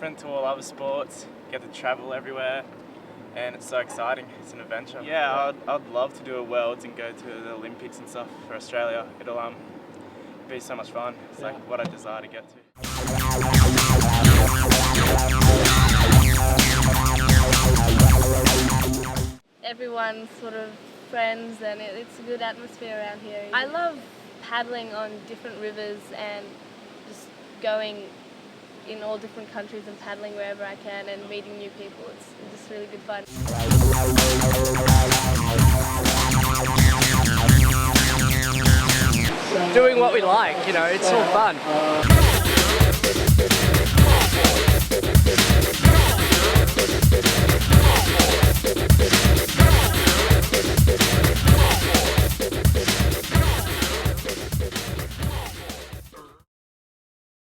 different to all other sports. Get to travel everywhere, and it's so exciting. It's an adventure. Yeah, I'd love to do a Worlds and go to the Olympics and stuff for Australia. It'll be so much fun. It's like what I desire to get to. Everyone's sort of friends, and it's a good atmosphere around here. I love paddling on different rivers and just going in all different countries and paddling wherever I can and meeting new people. It's just really good fun. Doing what we like, it's all fun.